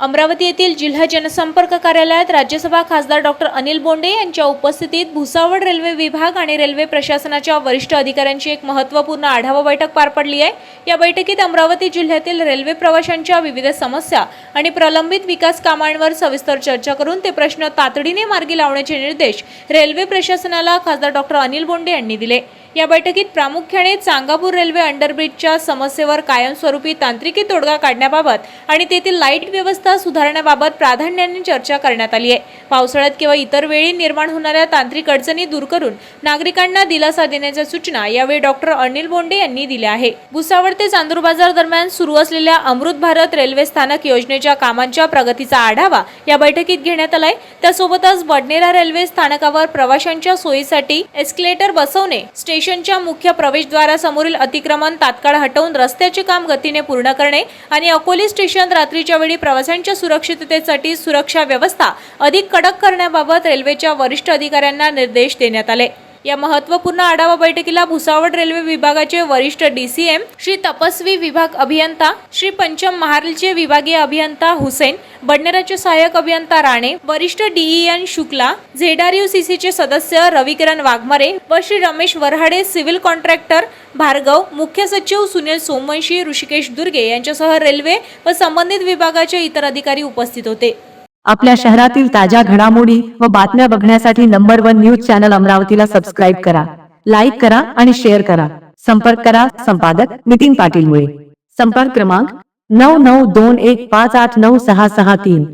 अमरावती येथील जिल्हा जनसंपर्क कार्यालयात राज्यसभा खासदार डॉक्टर अनिल बोंडे यांच्या उपस्थितीत भुसावळ रेल्वे विभाग आणि रेल्वे प्रशासनाच्या वरिष्ठ अधिकाऱ्यांची एक महत्त्वपूर्ण आढावा बैठक पार पडली आहे। या बैठकीत अमरावती जिल्ह्यातील रेल्वे प्रवाशांच्या विविध समस्या आणि प्रलंबित विकास कामांवर सविस्तर चर्चा करून ते प्रश्न तातडीने मार्गी लावण्याचे निर्देश रेल्वे प्रशासनाला खासदार डॉक्टर अनिल बोंडे यांनी दिले। या बैठकीत प्रामुख्याने चांगापूर रेल्वे अंडरब्रिजच्या समस्येवर कायमस्वरूपी तांत्रिकी तोडगा काढण्याबाबत आणि तेथील लाईट व्यवस्था सुधारण्याबाबत प्राधान्याने चर्चा करण्यात आली आहे। पावसाळ्यात किंवा इतर वेळी निर्माण होणाऱ्या तांत्रिक अडचणी दूर करून नागरिकांना दिलासा देण्याच्या सूचना यावेळी डॉक्टर अनिल बोंडे यांनी दिल्या आहे। भुसावळ ते चांदूर बाजार दरम्यान सुरू असलेल्या अमृत भारत रेल्वे स्थानक योजनेच्या कामांच्या प्रगतीचा आढावा या बैठकीत घेण्यात आलाय। त्यासोबतच बडनेरा रेल्वे स्थानकावर प्रवाशांच्या सोयीसाठी एस्केलेटर बसवणे, स्टेशनच्या मुख्य प्रवेशद्वारासमोरील अतिक्रमण तात्काळ हटवून रस्त्याचे काम गतीने पूर्ण करणे आणि अकोली स्टेशन रात्रीच्या वेळी प्रवाशांच्या सुरक्षिततेसाठी सुरक्षा व्यवस्था अधिक कडक करण्याबाबत रेल्वेच्या वरिष्ठ अधिकाऱ्यांना निर्देश देण्यात आले। या महत्त्वपूर्ण आढावा बैठकीला भुसावळ रेल्वे विभागाचे वरिष्ठ डीसीएम श्री तपस्वी विभाग अभियंता, श्री पंचम महारेलचे विभागीय अभियंता हुसेन, बडनेराचे सहाय्यक अभियंता राणे, वरिष्ठ डीईएन शुक्ला, झेडआरयूसीसीचे सदस्य रविकिरण वाघमारे व श्री रमेश वरहाडे, सिव्हिल कॉन्ट्रॅक्टर भार्गव, मुख्य सचिव सुनील सोमवंशी, ऋषिकेश दुर्गे यांच्यासह रेल्वे व संबंधित विभागाचे इतर अधिकारी उपस्थित होते। आपल्या शहरातील ताज्या घडामोडी व बातम्या बघण्यासाठी नंबर 1 न्यूज चॅनल अमरावतीला सबस्क्राइब करा, लाईक करा आणि शेअर करा। संपर्क करा संपादक नितीन पाटील मुळे। संपर्क क्रमांक 9921589663।